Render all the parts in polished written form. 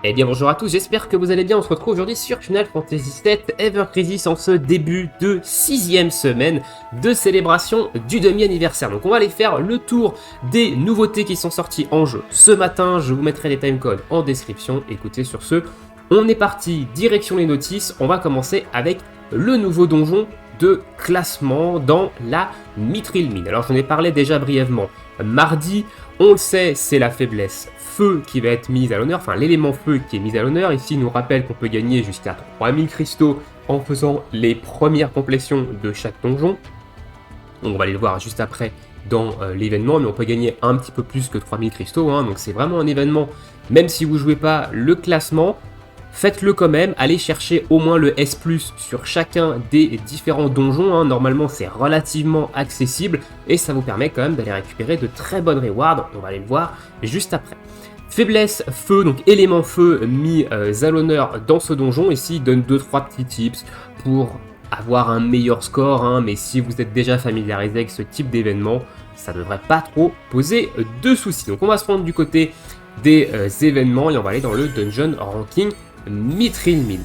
Eh bien bonjour à tous, j'espère que vous allez bien, on se retrouve aujourd'hui sur Final Fantasy VII Ever Crisis en ce début de 6ème semaine de célébration du demi-anniversaire. Donc on va aller faire le tour des nouveautés qui sont sorties en jeu ce matin, je vous mettrai les timecodes en description, écoutez sur ce, on est parti, direction les notices, on va commencer avec le nouveau donjon de classement dans la Mithril Mine. Alors j'en ai parlé déjà brièvement mardi, on le sait, c'est la faiblesse feu qui va être mise à l'honneur, enfin l'élément feu qui est mis à l'honneur. Ici, il nous rappelle qu'on peut gagner jusqu'à 3000 cristaux en faisant les premières complétions de chaque donjon. On va aller le voir juste après dans l'événement, mais on peut gagner un petit peu plus que 3000 cristaux, hein, donc c'est vraiment un événement, même si vous ne jouez pas le classement, faites-le quand même, allez chercher au moins le S+, sur chacun des différents donjons, hein. Normalement c'est relativement accessible, et ça vous permet quand même d'aller récupérer de très bonnes rewards, on va aller le voir juste après. Faiblesse feu, donc élément feu mis à l'honneur dans ce donjon, ici il donne 2-3 petits tips pour avoir un meilleur score, hein, mais si vous êtes déjà familiarisé avec ce type d'événement, ça ne devrait pas trop poser de soucis. Donc on va se prendre du côté des événements et on va aller dans le Dungeon Ranking Mithril Mine.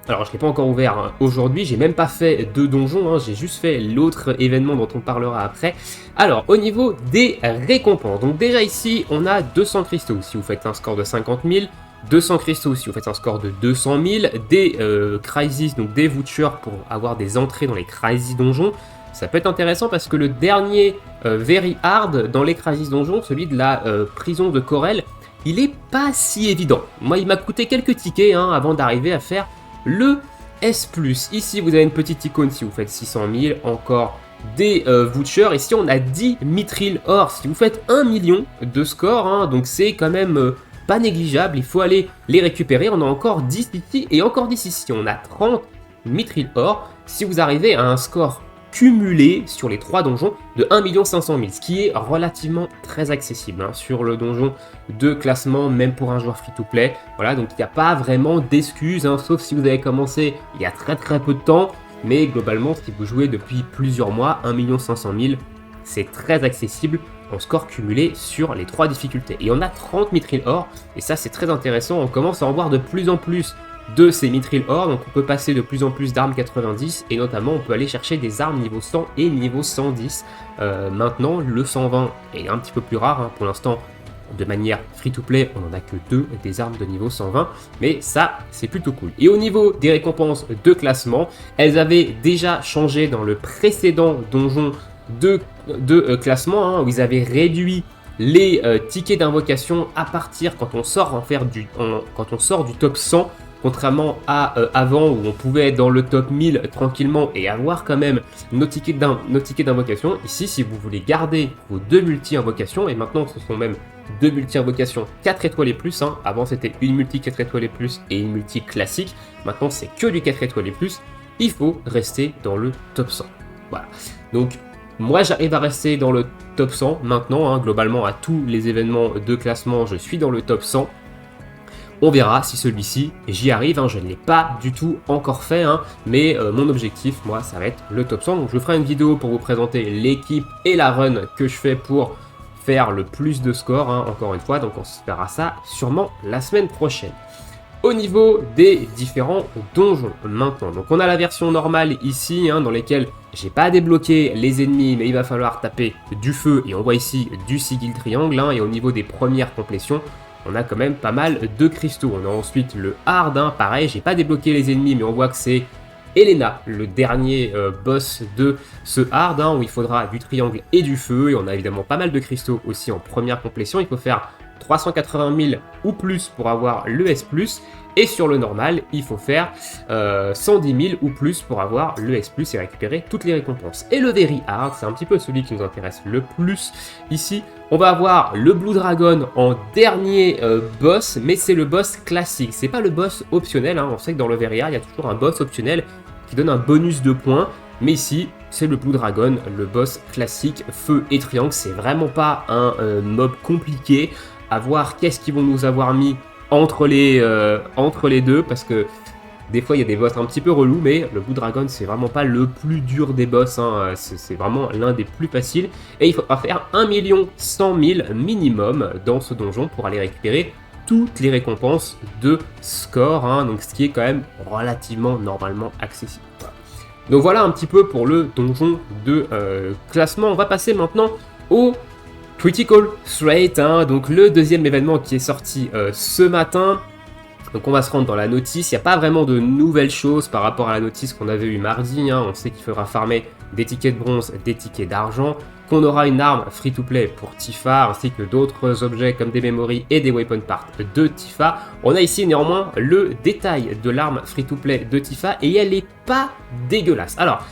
Alors je ne l'ai pas encore ouvert hein, aujourd'hui, j'ai même pas fait de donjon, hein, j'ai juste fait l'autre événement dont on parlera après. Alors au niveau des récompenses, donc déjà ici on a 200 cristaux si vous faites un score de 50 000, 200 cristaux si vous faites un score de 200 000, des crises, donc des vouchers pour avoir des entrées dans les crises donjons. Ça peut être intéressant parce que le dernier Very Hard dans les crises donjons, celui de la prison de Corel, il est pas si évident. Moi il m'a coûté quelques tickets hein, avant d'arriver à faire le S+. Ici vous avez une petite icône si vous faites 600 000, encore des vouchers. Ici on a 10 Mithril Or si vous faites 1 million de score, hein, donc c'est quand même pas négligeable, il faut aller les récupérer. On a encore 10 ici et encore 10 ici, on a 30 Mithril Or si vous arrivez à un score cumulé sur les 3 donjons de 1 500 000, ce qui est relativement très accessible hein, sur le donjon de classement, même pour un joueur free-to-play. Voilà, donc il n'y a pas vraiment d'excuses, hein, sauf si vous avez commencé il y a très peu de temps, mais globalement, si vous jouez depuis plusieurs mois, 1 500 000, c'est très accessible en score cumulé sur les 3 difficultés. Et on a 30 Mithril Or, et ça c'est très intéressant, on commence à en voir de plus en plus de ces Mithril Or, donc on peut passer de plus en plus d'armes 90 et notamment on peut aller chercher des armes niveau 100 et niveau 110. Maintenant le 120 est un petit peu plus rare, hein. Pour l'instant de manière free to play on n'en a que 2 des armes de niveau 120, mais ça c'est plutôt cool. Et au niveau des récompenses de classement, elles avaient déjà changé dans le précédent donjon de classement hein, où ils avaient réduit les tickets d'invocation à partir quand on sort quand on sort du top 100. Contrairement à avant où on pouvait être dans le top 1000 tranquillement et avoir quand même nos tickets d'invocation, ici si vous voulez garder vos 2 multi-invocations, et maintenant ce sont même 2 multi-invocations 4 étoiles et plus, hein. Avant c'était une multi 4 étoiles et plus et une multi classique, maintenant c'est que du 4 étoiles et plus, il faut rester dans le top 100. Voilà, donc moi j'arrive à rester dans le top 100 maintenant, hein. Globalement à tous les événements de classement je suis dans le top 100. On verra si celui-ci, j'y arrive, hein, je ne l'ai pas du tout encore fait, hein, mais mon objectif, moi, ça va être le top 100. Donc je ferai une vidéo pour vous présenter l'équipe et la run que je fais pour faire le plus de scores, hein, encore une fois, donc on se fera ça sûrement la semaine prochaine. Au niveau des différents donjons maintenant, donc on a la version normale ici, hein, dans lesquelles j'ai pas débloqué les ennemis, mais il va falloir taper du feu, et on voit ici du sigil triangle, hein, et au niveau des premières complétions, on a quand même pas mal de cristaux. On a ensuite le hard, hein, pareil, j'ai pas débloqué les ennemis, mais on voit que c'est Elena, le dernier boss de ce hard, hein, où il faudra du triangle et du feu, et on a évidemment pas mal de cristaux aussi en première complétion. Il faut faire 380 000 ou plus pour avoir le S+, et sur le normal, il faut faire 110 000 ou plus pour avoir le S+, et récupérer toutes les récompenses. Et le Very Hard, c'est un petit peu celui qui nous intéresse le plus ici. On va avoir le Blue Dragon en dernier boss, mais c'est le boss classique, c'est pas le boss optionnel, hein. On sait que dans le Very Hard, il y a toujours un boss optionnel qui donne un bonus de points, mais ici, c'est le Blue Dragon, le boss classique, feu et triangle. C'est vraiment pas un mob compliqué. À voir qu'est-ce qu'ils vont nous avoir mis entre les deux, parce que des fois il y a des boss un petit peu relous, mais le Blue Dragon c'est vraiment pas le plus dur des boss, hein. C'est vraiment l'un des plus faciles, et il faudra faire 1 100 000 minimum dans ce donjon pour aller récupérer toutes les récompenses de score, hein, donc ce qui est quand même relativement normalement accessible. Voilà. Donc voilà un petit peu pour le donjon de classement. On va passer maintenant au Critical Threat, hein, donc le deuxième événement qui est sorti ce matin. Donc on va se rendre dans la notice, il n'y a pas vraiment de nouvelles choses par rapport à la notice qu'on avait eu mardi, hein. On sait qu'il faudra farmer des tickets de bronze, des tickets d'argent, qu'on aura une arme free-to-play pour Tifa, ainsi que d'autres objets comme des memories et des weapon parts de Tifa. On a ici néanmoins le détail de l'arme free-to-play de Tifa et elle est pas dégueulasse. Alors,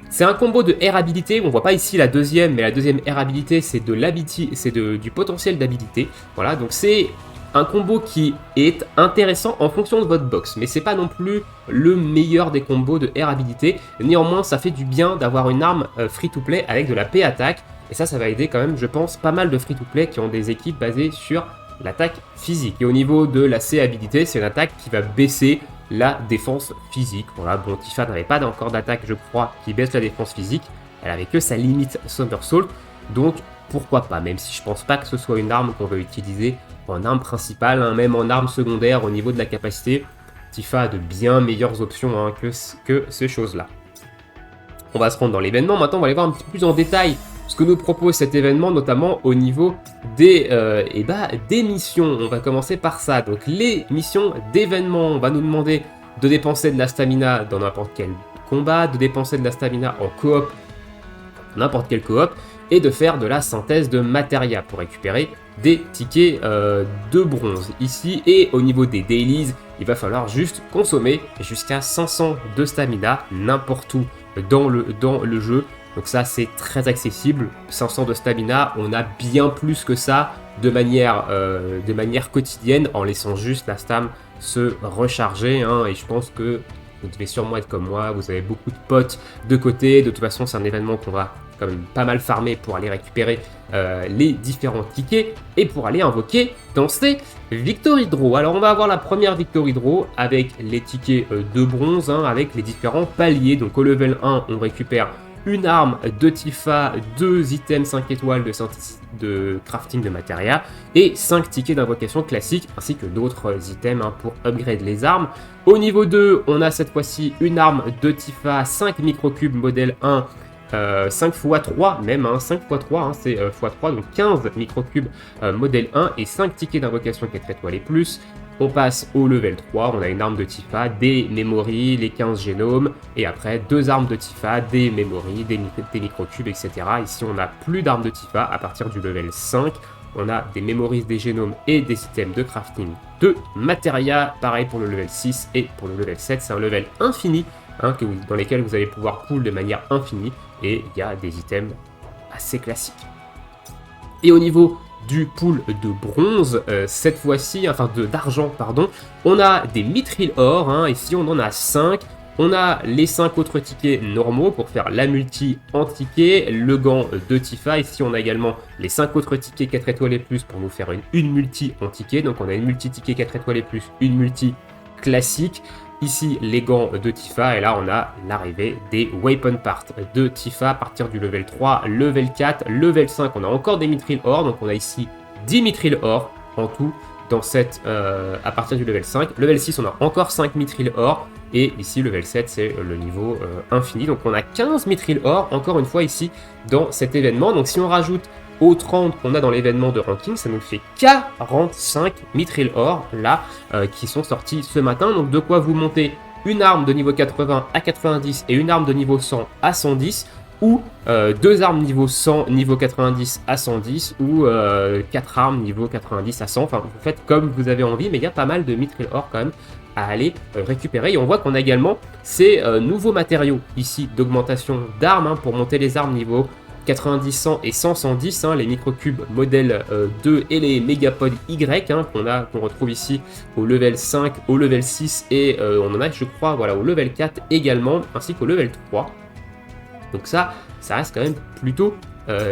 c'est un combo de air habilité, on voit pas ici la deuxième, mais la deuxième air habilité c'est du potentiel d'habilité. Voilà, donc c'est un combo qui est intéressant en fonction de votre box, mais c'est pas non plus le meilleur des combos de air habilité. Néanmoins, ça fait du bien d'avoir une arme free-to-play avec de la P-attaque, et ça va aider quand même, je pense, pas mal de free-to-play qui ont des équipes basées sur l'attaque physique. Et au niveau de la C-habilité, c'est une attaque qui va baisser la défense physique. Voilà, bon, Tifa n'avait pas encore d'attaque, je crois, qui baisse la défense physique, elle avait que sa limite Somersault, donc pourquoi pas, même si je pense pas que ce soit une arme qu'on va utiliser en arme principale, hein, même en arme secondaire au niveau de la capacité, Tifa a de bien meilleures options hein, que ces choses-là. On va se rendre dans l'événement, maintenant on va aller voir un petit peu plus en détail ce que nous propose cet événement, notamment au niveau des missions. On va commencer par ça, donc les missions d'événement, on va nous demander de dépenser de la stamina dans n'importe quel combat, de dépenser de la stamina en coop, n'importe quel coop, et de faire de la synthèse de matérias pour récupérer des tickets de bronze ici. Et au niveau des dailies, il va falloir juste consommer jusqu'à 500 de stamina n'importe où dans le jeu. Donc ça c'est très accessible, 500 de stamina, on a bien plus que ça de manière quotidienne en laissant juste la stam se recharger, hein, et je pense que vous devez sûrement être comme moi, vous avez beaucoup de potes de côté, de toute façon c'est un événement qu'on va quand même pas mal farmer pour aller récupérer les différents tickets et pour aller invoquer dans ces Victory Draw. Alors on va avoir la première Victory Draw avec les tickets de bronze, hein, avec les différents paliers. Donc au level 1 on récupère une arme de Tifa, 2 items 5 étoiles de crafting de matérias et 5 tickets d'invocation classique ainsi que d'autres items hein, pour upgrade les armes. Au niveau 2, on a cette fois-ci une arme de Tifa, 5 microcubes modèle 1, 5 x 3 même, hein, 5 x 3, hein, c'est x3, donc 15 microcubes modèle 1 et 5 tickets d'invocation 4 étoiles et plus. On passe au level 3, on a une arme de Tifa, des memories, les 15 génomes, et après 2 armes de Tifa, des memories, des microcubes, etc. Ici on n'a plus d'armes de Tifa à partir du level 5, on a des memories, des génomes et des items de crafting de matérias, pareil pour le level 6 et pour le level 7, c'est un level infini, hein, dans lesquels vous allez pouvoir pull de manière infinie, et il y a des items assez classiques. Et au niveau du pool de bronze, cette fois-ci, enfin d'argent, pardon, on a des mithril or, hein, ici on en a 5, on a les 5 autres tickets normaux pour faire la multi en ticket, le gant de Tifa, ici on a également les 5 autres tickets 4 étoiles et plus pour nous faire une multi en ticket, donc on a une multi ticket 4 étoiles et plus, une multi classique. Ici, les gants de Tifa, et là, on a l'arrivée des weapon parts de Tifa à partir du level 3, level 4, level 5. On a encore des mithril or, donc on a ici 10 mithril or en tout dans cette, à partir du level 5. Level 6, on a encore 5 mithril or, et ici, level 7, c'est le niveau infini. Donc on a 15 mithril or, encore une fois, ici, dans cet événement. Donc si on rajoute aux 30 qu'on a dans l'événement de ranking, ça nous fait 45 mithril or là qui sont sortis ce matin. Donc de quoi vous montez une arme de niveau 80 à 90 et une arme de niveau 100 à 110, ou 2 armes niveau 100, niveau 90 à 110, ou 4 armes niveau 90 à 100. Enfin, vous faites comme vous avez envie, mais il y a pas mal de mithril or quand même à aller récupérer. Et on voit qu'on a également ces nouveaux matériaux ici d'augmentation d'armes, hein, pour monter les armes niveau 90, 100 et 100, 110, hein, les microcubes modèle 2 et les mégapods Y, hein, qu'on retrouve ici au level 5, au level 6 et on en a, je crois, voilà, au level 4 également, ainsi qu'au level 3. Donc ça reste quand même plutôt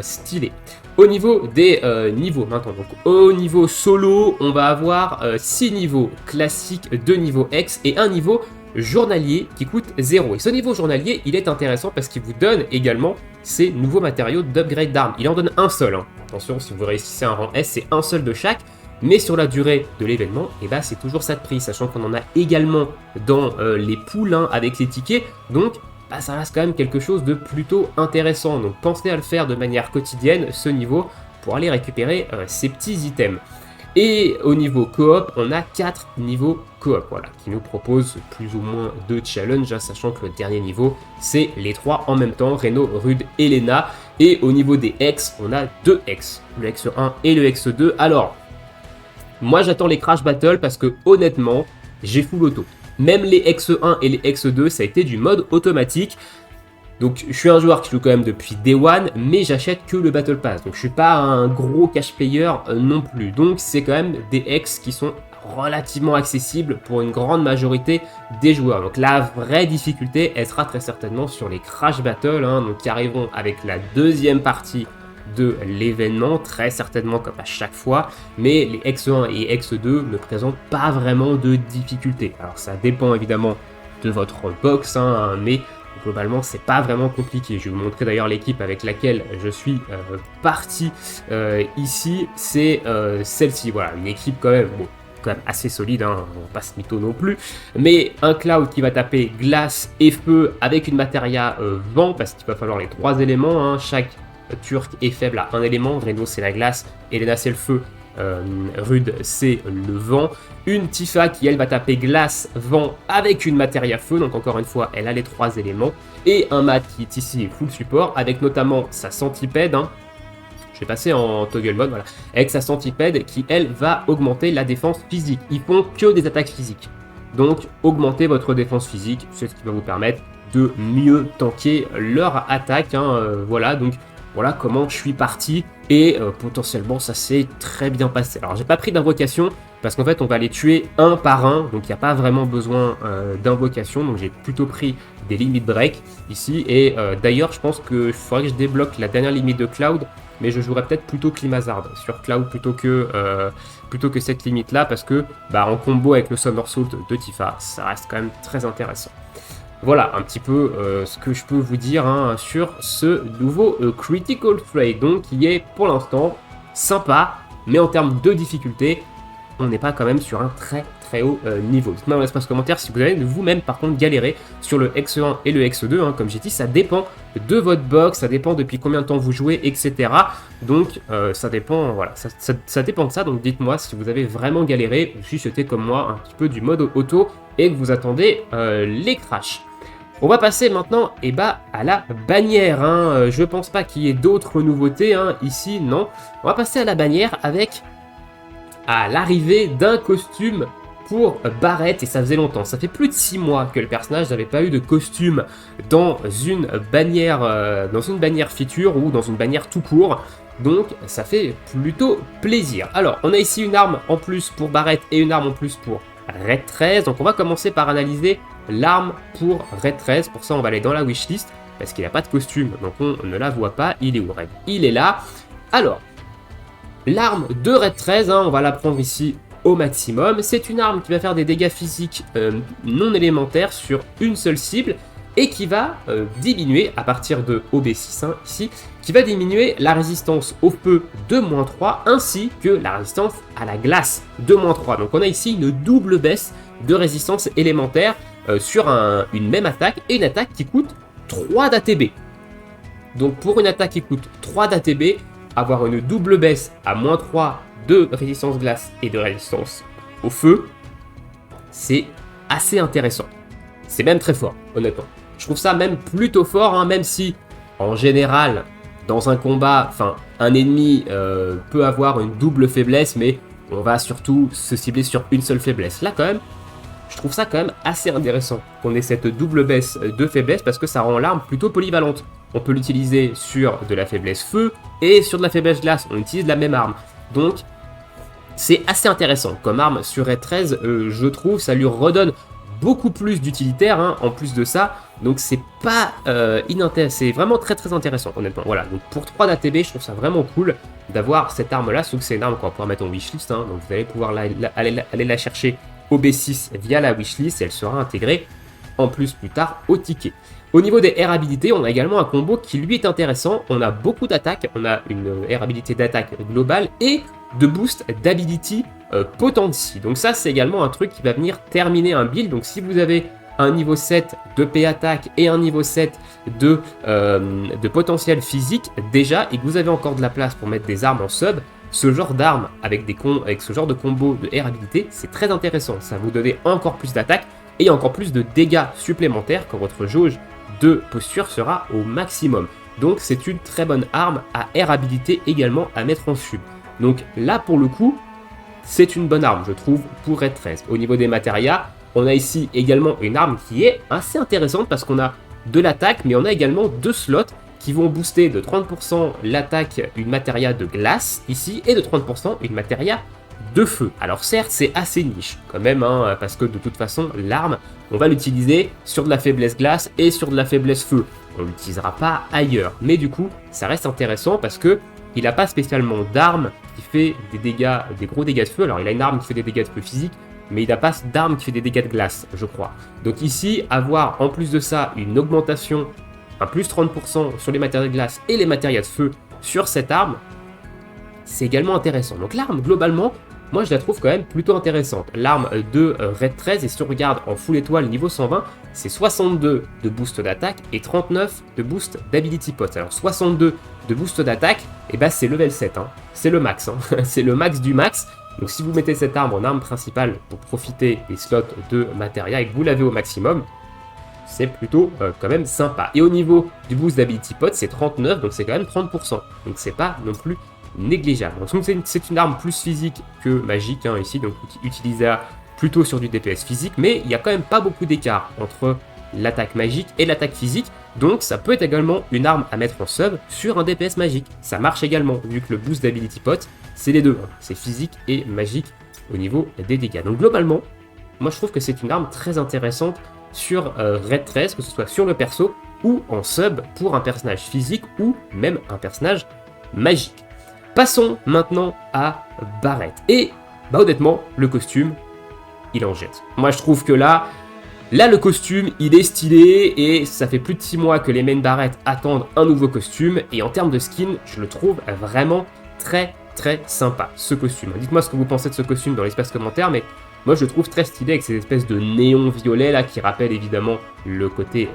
stylé. Au niveau des niveaux maintenant, donc au niveau solo, on va avoir 6 niveaux classiques, 2 niveaux X et un niveau journalier qui coûte 0. Et ce niveau journalier, il est intéressant parce qu'il vous donne également ces nouveaux matériaux d'upgrade d'armes. Il en donne un seul, hein. Attention, si vous réussissez un rang S, c'est un seul de chaque. mais sur la durée de l'événement, et bah c'est toujours ça de prix, sachant qu'on en a également dans les poules hein, avec les tickets, donc bah, ça reste quand même quelque chose de plutôt intéressant. Donc pensez à le faire de manière quotidienne, ce niveau, pour aller récupérer ces petits items. Et au niveau coop, on a 4 niveaux coop, voilà, qui nous proposent plus ou moins de challenges, hein, sachant que le dernier niveau, c'est les 3 en même temps, Reno, Rude et Lena. Et au niveau des X, on a 2 X, le X1 et le X2. Alors, moi j'attends les Crash Battle parce que honnêtement, j'ai full auto. Même les X1 et les X2, ça a été du mode automatique. Donc je suis un joueur qui joue quand même depuis Day One, mais j'achète que le Battle Pass. Donc je suis pas un gros cash player non plus. Donc c'est quand même des X qui sont relativement accessibles pour une grande majorité des joueurs. Donc la vraie difficulté, elle sera très certainement sur les Crash Battle, hein, donc qui arriveront avec la deuxième partie de l'événement, très certainement comme à chaque fois, mais les X1 et X2 ne présentent pas vraiment de difficulté. Alors ça dépend évidemment de votre box, hein, mais globalement c'est pas vraiment compliqué. Je vais vous montrer d'ailleurs l'équipe avec laquelle je suis parti ici, c'est celle-ci, voilà, une équipe quand même, bon, quand même assez solide, hein, on va pas se mytho non plus, mais un Cloud qui va taper glace et feu avec une matéria vent, parce qu'il va falloir les 3 éléments, hein, chaque Turc est faible à un élément, Reno c'est la glace, Elena c'est le feu, Rude c'est le vent. Une Tifa qui elle va taper glace, vent avec une matéria feu, donc encore une fois elle a les 3 éléments. Et un Matt qui est ici full support avec notamment sa centipède, hein. Je vais passer en toggle mode, voilà, avec sa centipède qui elle va augmenter la défense physique. Ils font que des attaques physiques, donc augmentez votre défense physique, c'est ce qui va vous permettre de mieux tanker leur attaque, hein, voilà, donc voilà comment je suis parti et potentiellement ça s'est très bien passé. Alors j'ai pas pris d'invocation parce qu'en fait on va les tuer un par un, donc il n'y a pas vraiment besoin d'invocation, donc j'ai plutôt pris des limites break ici et d'ailleurs je pense qu'il faudrait que je débloque la dernière limite de Cloud, mais je jouerais peut-être plutôt Climazard sur Cloud plutôt que cette limite là parce que bah, en combo avec le Somersault de Tifa ça reste quand même très intéressant. Voilà un petit peu ce que je peux vous dire hein, sur ce nouveau Critical Trade, donc qui est pour l'instant sympa, mais en termes de difficulté, on n'est pas quand même sur un très haut niveau. Dites-moi dans l'espace commentaire si vous avez vous-même par contre galéré sur le X1 et le X2, hein, comme j'ai dit, ça dépend de votre box, ça dépend depuis combien de temps vous jouez, etc. Donc ça dépend, voilà, ça dépend de ça, donc dites-moi si vous avez vraiment galéré, ou si c'était comme moi un petit peu du mode auto et que vous attendez les crashs. On va passer maintenant à la bannière, hein. Je pense pas qu'il y ait d'autres nouveautés hein, ici, non. On va passer à la bannière avec l'arrivée d'un costume pour Barrett, et ça faisait longtemps, ça fait plus de 6 mois que le personnage n'avait pas eu de costume dans une bannière feature ou dans une bannière tout court. Donc ça fait plutôt plaisir. Alors on a ici une arme en plus pour Barrett et une arme en plus pour Red 13, donc on va commencer par analyser l'arme pour Red 13, pour ça on va aller dans la wishlist, parce qu'il n'a pas de costume, donc on ne la voit pas. Il est où Red? Il est là. Alors, l'arme de Red 13, hein, on va la prendre ici au maximum. C'est une arme qui va faire des dégâts physiques non élémentaires sur une seule cible, et qui va diminuer à partir de OB6 hein, ici, qui va diminuer la résistance au feu de -3 ainsi que la résistance à la glace de -3. Donc on a ici une double baisse de résistance élémentaire sur une même attaque, et une attaque qui coûte 3 d'ATB. Donc pour une attaque qui coûte 3 d'ATB, avoir une double baisse à -3 de résistance glace et de résistance au feu, c'est assez intéressant. C'est même très fort, honnêtement. Je trouve ça même plutôt fort, hein, même si, en général, dans un combat, un ennemi peut avoir une double faiblesse, mais on va surtout se cibler sur une seule faiblesse. Là, quand même, je trouve ça quand même assez intéressant qu'on ait cette double baisse de faiblesse, parce que ça rend l'arme plutôt polyvalente. On peut l'utiliser sur de la faiblesse feu et sur de la faiblesse glace, on utilise la même arme. Donc, c'est assez intéressant comme arme sur Red 13, je trouve, ça lui redonne beaucoup plus d'utilitaire hein, en plus de ça, donc c'est pas inintéressant, c'est vraiment très intéressant honnêtement. Voilà, donc pour 3 d'ATB, je trouve ça vraiment cool d'avoir cette arme là, sauf que c'est une arme qu'on va pouvoir mettre en wishlist, hein, donc vous allez pouvoir aller la chercher au B6 via la wishlist, et elle sera intégrée en plus plus tard au ticket. Au niveau des air habilités, on a également un combo qui lui est intéressant, on a beaucoup d'attaques, on a une air habilité d'attaque globale et de boost d'ability potency. Donc ça, c'est également un truc qui va venir terminer un build. Donc si vous avez un niveau 7 de P attaque et un niveau 7 de potentiel physique déjà, et que vous avez encore de la place pour mettre des armes en sub, ce genre d'armes avec ce genre de combo de air habilité, c'est très intéressant. Ça va vous donner encore plus d'attaque et encore plus de dégâts supplémentaires quand votre jauge de posture sera au maximum. Donc c'est une très bonne arme à air habilité également à mettre en sub. Donc là pour le coup, c'est une bonne arme je trouve pour Red 13. Au niveau des matérias, on a ici également une arme qui est assez intéressante parce qu'on a de l'attaque, mais on a également 2 slots qui vont booster de 30% l'attaque une matéria de glace ici et de 30% une matéria de feu. Alors certes c'est assez niche quand même, hein, parce que de toute façon l'arme on va l'utiliser sur de la faiblesse glace et sur de la faiblesse feu. On ne l'utilisera pas ailleurs, mais du coup ça reste intéressant parce que il n'a pas spécialement d'arme qui fait des gros dégâts de feu. Alors il a une arme qui fait des dégâts de feu physique, mais il n'a pas d'arme qui fait des dégâts de glace, je crois. Donc ici, avoir en plus de ça une augmentation, un plus 30% sur les matériaux de glace et les matériaux de feu sur cette arme, c'est également intéressant. Donc l'arme, globalement, moi je la trouve quand même plutôt intéressante. L'arme de Red 13, et si on regarde en full étoile niveau 120, c'est 62 de boost d'attaque et 39 de boost d'ability pot. Alors 62 de boost d'attaque, et bah c'est level 7, hein. C'est le max, hein. C'est le max du max. Donc si vous mettez cette arme en arme principale pour profiter des slots de matéria et que vous l'avez au maximum, c'est plutôt quand même sympa. Et au niveau du boost d'ability pot, c'est 39, donc c'est quand même 30%. Donc c'est pas non plus négligeable. Donc c'est une arme plus physique que magique, hein, ici, donc utilisée plutôt sur du DPS physique, mais il n'y a quand même pas beaucoup d'écart entre l'attaque magique et l'attaque physique, donc ça peut être également une arme à mettre en sub sur un DPS magique. Ça marche également, vu que le boost d'ability pot, c'est les deux, hein. C'est physique et magique au niveau des dégâts. Donc globalement, moi je trouve que c'est une arme très intéressante sur Red 13, que ce soit sur le perso ou en sub pour un personnage physique ou même un personnage magique. Passons maintenant à Barret. Et bah honnêtement, le costume, il en jette. Moi je trouve que là le costume, il est stylé et ça fait plus de 6 mois que les main Barret attendent un nouveau costume. Et en termes de skin, je le trouve vraiment très sympa, ce costume. Dites-moi ce que vous pensez de ce costume dans l'espace commentaire, mais moi je le trouve très stylé avec ces espèces de néons violets là qui rappellent évidemment le côté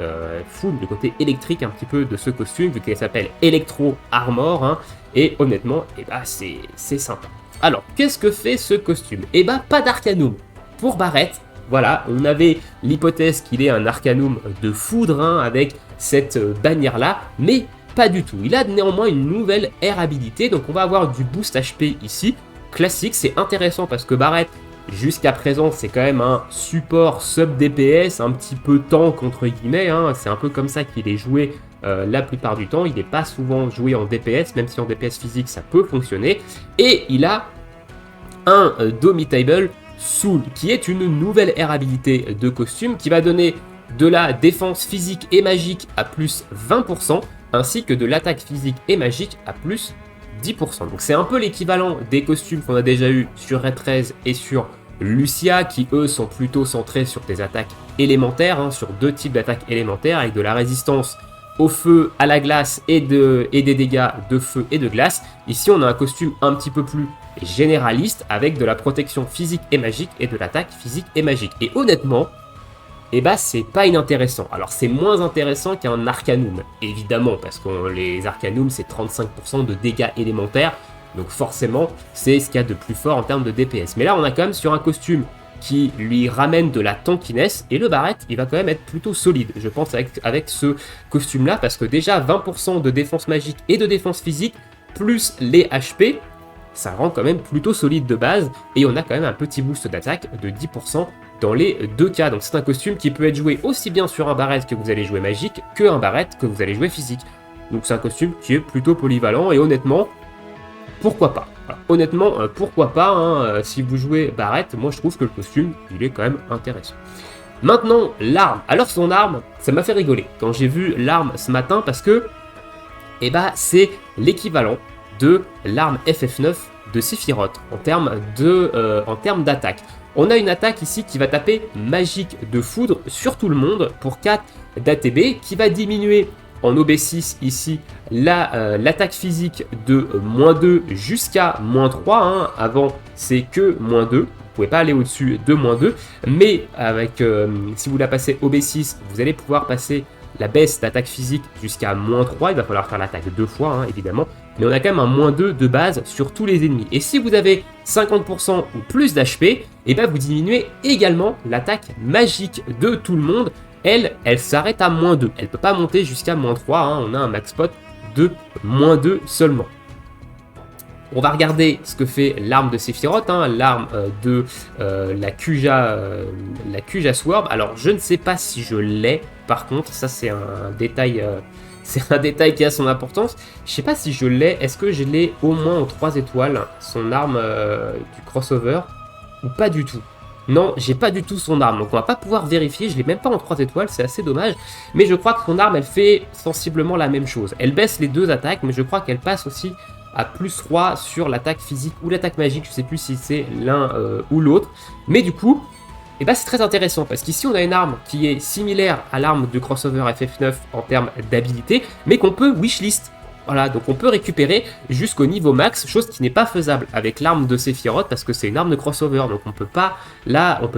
full, le côté électrique un petit peu de ce costume, vu qu'il s'appelle Electro Armor, hein, et honnêtement, et bah c'est sympa. Alors, qu'est-ce que fait ce costume? Et bah pas d'Arcanum pour Barret. Voilà, on avait l'hypothèse qu'il ait un Arcanum de foudre, hein, avec cette bannière là, mais pas du tout. Il a néanmoins une nouvelle air habilité, donc on va avoir du boost HP ici, classique. C'est intéressant parce que Barret, jusqu'à présent, c'est quand même un support sub DPS, un petit peu tank entre guillemets, hein. C'est un peu comme ça qu'il est joué la plupart du temps. Il n'est pas souvent joué en DPS, même si en DPS physique ça peut fonctionner. Et il a un Domitable Soul, qui est une nouvelle air habilité de costume qui va donner de la défense physique et magique à plus 20%, ainsi que de l'attaque physique et magique à plus 10%. Donc c'est un peu l'équivalent des costumes qu'on a déjà eu sur Red 13 et sur Lucia, qui eux sont plutôt centrés sur des attaques élémentaires, hein, sur 2 types d'attaques élémentaires, avec de la résistance au feu, à la glace et des dégâts de feu et de glace. Ici on a un costume un petit peu plus généraliste, avec de la protection physique et magique et de l'attaque physique et magique. Et honnêtement, et bah c'est pas inintéressant. Alors c'est moins intéressant qu'un Arcanum, évidemment, parce que les Arcanum c'est 35% de dégâts élémentaires, donc forcément c'est ce qu'il y a de plus fort en termes de DPS. Mais là on a quand même sur un costume qui lui ramène de la tankiness, et le Barret il va quand même être plutôt solide, je pense, avec ce costume là, parce que déjà 20% de défense magique et de défense physique, plus les HP, ça rend quand même plutôt solide de base, et on a quand même un petit boost d'attaque de 10% dans les deux cas. Donc c'est un costume qui peut être joué aussi bien sur un Barret que vous allez jouer magique, que un Barret que vous allez jouer physique. Donc c'est un costume qui est plutôt polyvalent, et honnêtement, pourquoi pas. Alors, honnêtement, pourquoi pas, hein, si vous jouez Barret, moi je trouve que le costume, il est quand même intéressant. Maintenant, l'arme. Alors son arme, ça m'a fait rigoler quand j'ai vu l'arme ce matin, parce que, eh bah, c'est l'équivalent de l'arme FF9 de Sephiroth en termes d'attaque. On a une attaque ici qui va taper magique de foudre sur tout le monde pour 4 d'ATB, qui va diminuer en OB6 ici l'attaque physique de -2 jusqu'à -3. Hein. Avant, c'est que -2. Vous pouvez pas aller au-dessus de -2. Mais avec, si vous la passez OB6, vous allez pouvoir passer la baisse d'attaque physique jusqu'à -3. Il va falloir faire l'attaque 2 fois, hein, évidemment. Mais on a quand même un -2 de base sur tous les ennemis. Et si vous avez 50% ou plus d'HP, et ben vous diminuez également l'attaque magique de tout le monde. Elle s'arrête à -2. Elle peut pas monter jusqu'à -3. Hein. On a un max pot de -2 seulement. On va regarder ce que fait l'arme de Sephiroth, hein, l'arme de la Kuja Sword. Alors, je ne sais pas si je l'ai. Par contre, ça c'est un détail, c'est un détail qui a son importance. Je ne sais pas si je l'ai. Est-ce que je l'ai au moins en 3 étoiles, son arme du crossover, ou pas du tout? Non, j'ai pas du tout son arme, donc on va pas pouvoir vérifier, je l'ai même pas en 3 étoiles, c'est assez dommage, mais je crois que son arme, elle fait sensiblement la même chose. Elle baisse les 2 attaques, mais je crois qu'elle passe aussi à +3 sur l'attaque physique ou l'attaque magique, je sais plus si c'est l'un ou l'autre, mais du coup, eh ben, c'est très intéressant, parce qu'ici on a une arme qui est similaire à l'arme de crossover FF9 en termes d'habilité, mais qu'on peut wishlist. Voilà, donc on peut récupérer jusqu'au niveau max, chose qui n'est pas faisable avec l'arme de Sephiroth parce que c'est une arme de crossover, donc on peut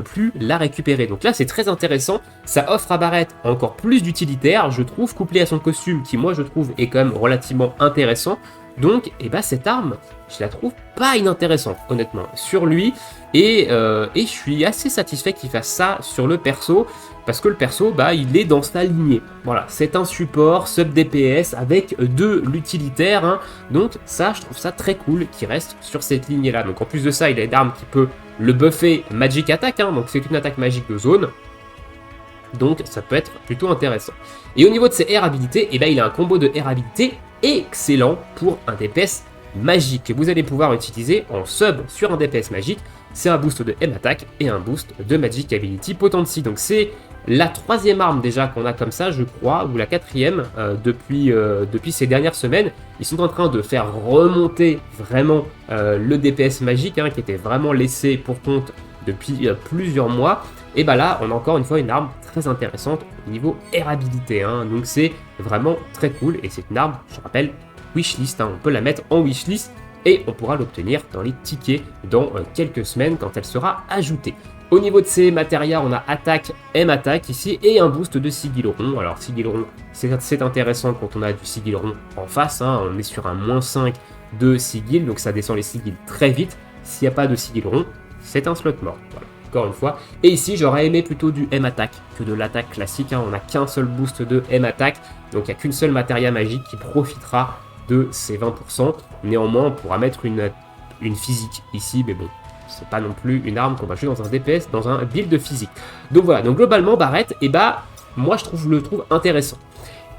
plus la récupérer. Donc là c'est très intéressant, ça offre à Barrett encore plus d'utilitaire, je trouve, couplé à son costume qui moi je trouve est quand même relativement intéressant. Donc et bah cette arme, je la trouve pas inintéressante honnêtement sur lui et je suis assez satisfait qu'il fasse ça sur le perso. Parce que le perso, bah, il est dans sa lignée. Voilà, c'est un support sub DPS avec de l'utilitaire. Hein. Donc ça, je trouve ça très cool qu'il reste sur cette lignée-là. Donc en plus de ça, il a une arme qui peut le buffer Magic Attack. Hein. Donc c'est une attaque magique de zone. Donc ça peut être plutôt intéressant. Et au niveau de ses air habilités, eh ben, il a un combo de air habilité excellent pour un DPS magique que vous allez pouvoir utiliser en sub sur un DPS magique. C'est un boost de M-Attack et un boost de Magic Ability Potency. Donc c'est la 3e arme déjà qu'on a comme ça, je crois, ou la 4e depuis ces dernières semaines. Ils sont en train de faire remonter vraiment le DPS magique, hein, qui était vraiment laissé pour compte depuis plusieurs mois. Et bah là, on a encore une fois une arme très intéressante au niveau air habilité. Hein. Donc c'est vraiment très cool et c'est une arme, je rappelle, wishlist. Hein. On peut la mettre en wishlist. Et on pourra l'obtenir dans les tickets dans quelques semaines quand elle sera ajoutée. Au niveau de ses matérias, on a attaque, M-Attack ici et un boost de Sigilron. Alors Sigilron, c'est intéressant quand on a du Sigilron en face. Hein. On est sur un -5 de Sigil, donc ça descend les Sigils très vite. S'il n'y a pas de Sigilron, c'est un slot mort. Voilà, encore une fois. Et ici, j'aurais aimé plutôt du M-Attack que de l'attaque classique. Hein. On n'a qu'un seul boost de M-Attack, donc il n'y a qu'une seule matéria magique qui profitera de ces 20%. Néanmoins, on pourra mettre une physique ici, mais bon, c'est pas non plus une arme qu'on va jouer dans un DPS, dans un build physique. Donc voilà, donc globalement, Barrett, et bah, moi je le trouve intéressant.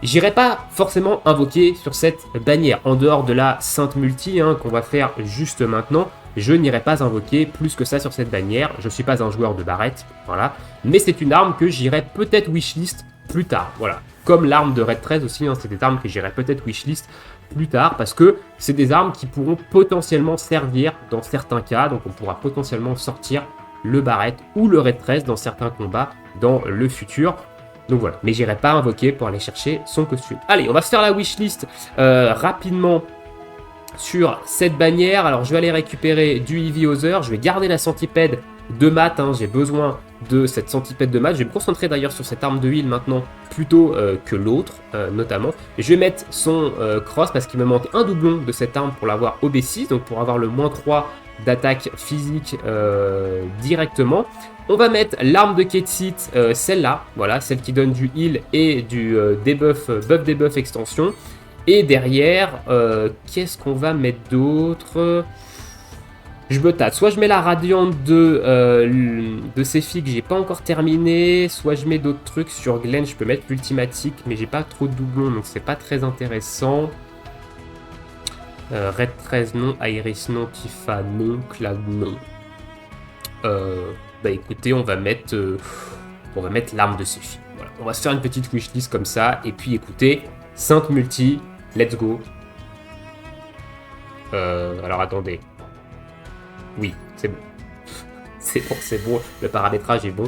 J'irai pas forcément invoquer sur cette bannière, en dehors de la Sainte Multi, hein, qu'on va faire juste maintenant. Je n'irai pas invoquer plus que ça sur cette bannière. Je suis pas un joueur de Barrett, voilà. Mais c'est une arme que j'irai peut-être wishlist plus tard, voilà. Comme l'arme de Red 13 aussi, hein, c'est des armes que j'irai peut-être wishlist plus tard parce que c'est des armes qui pourront potentiellement servir dans certains cas, donc on pourra potentiellement sortir le Barrett ou le Red 13 dans certains combats dans le futur. Donc voilà, mais j'irai pas invoquer pour aller chercher son costume. Allez, on va se faire la wishlist rapidement sur cette bannière. Alors je vais aller récupérer du Heavy Other, je vais garder la centipède de mat, hein, j'ai besoin de cette centipède de mat. Je vais me concentrer d'ailleurs sur cette arme de heal maintenant plutôt que l'autre notamment. Et je vais mettre son cross parce qu'il me manque un doublon de cette arme pour l'avoir OB6, donc pour avoir le -3 d'attaque physique directement. On va mettre l'arme de Ketsit, celle-là, voilà, celle qui donne du heal et du buff debuff extension. Et derrière, qu'est-ce qu'on va mettre d'autre ? Je me tâte, soit je mets la radiante de Sephi que j'ai pas encore terminé, soit je mets d'autres trucs sur Glenn, je peux mettre l'ultimatique, mais j'ai pas trop de doublons, donc c'est pas très intéressant. Red 13 non, Iris non, Tifa non, Cloud non. Bah écoutez, on va mettre l'arme de Sephi. Voilà. On va se faire une petite wishlist comme ça, et puis écoutez, Sainte Multi, let's go. Alors attendez. Oui, c'est bon. c'est bon, le paramétrage est bon,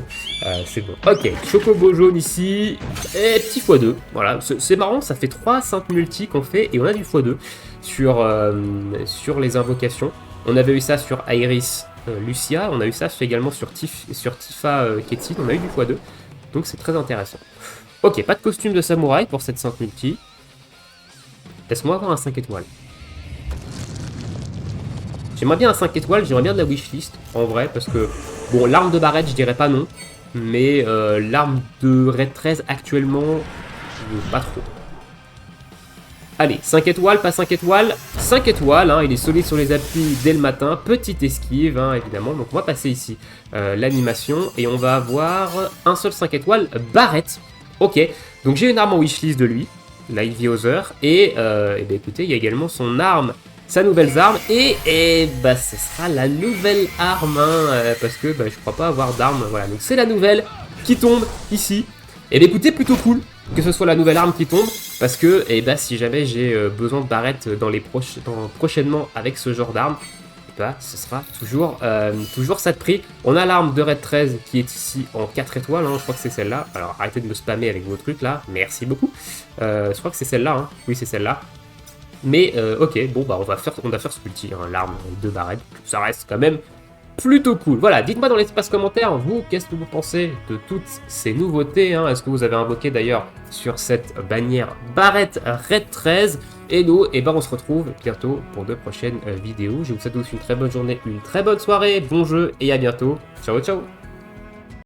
c'est bon. Ok, Chocobo jaune ici, et petit x2, voilà, c'est marrant, ça fait 3 simples multi qu'on fait, et on a du x2 sur les invocations. On avait eu ça sur Iris Lucia, on a eu ça également sur Tifa Ketsin, on a eu du x2, donc c'est très intéressant. Ok, pas de costume de samouraï pour cette 5 multi. Laisse-moi avoir un 5 étoiles. J'aimerais bien un 5 étoiles, j'aimerais bien de la wishlist, en vrai, parce que, bon, l'arme de Barrett, je dirais pas non, mais l'arme de Red 13, actuellement, pas trop. Allez, 5 étoiles, pas 5 étoiles, 5 étoiles, hein, il est solide sur les appuis dès le matin, petite esquive, hein, évidemment, donc on va passer ici l'animation, et on va avoir un seul 5 étoiles, Barrett, ok, donc j'ai une arme en wishlist de lui, la Ivy Other, et ben écoutez, il y a également son arme, sa nouvelle arme, et bah ce sera la nouvelle arme, hein, parce que bah, je crois pas avoir d'arme, voilà, donc c'est la nouvelle qui tombe ici, et bah écoutez, plutôt cool que ce soit la nouvelle arme qui tombe, parce que et bah, si jamais j'ai besoin de Barrett prochainement avec ce genre d'arme, bah, ce sera toujours ça de prix. On a l'arme de Red 13 qui est ici en 4 étoiles, hein, je crois que c'est celle-là. Alors arrêtez de me spammer avec vos trucs là, merci beaucoup. Je crois que c'est celle-là, hein. Oui c'est celle-là. Mais ok, bon bah on va faire ce multi, hein, l'arme de Barrett, ça reste quand même plutôt cool. Voilà, dites-moi dans l'espace commentaire, vous, qu'est-ce que vous pensez de toutes ces nouveautés, hein. Est-ce que vous avez invoqué d'ailleurs sur cette bannière Barrett Red 13? Et nous, et ben on se retrouve bientôt pour de prochaines vidéos. Je vous souhaite tous une très bonne journée, une très bonne soirée, bon jeu et à bientôt. Ciao ciao.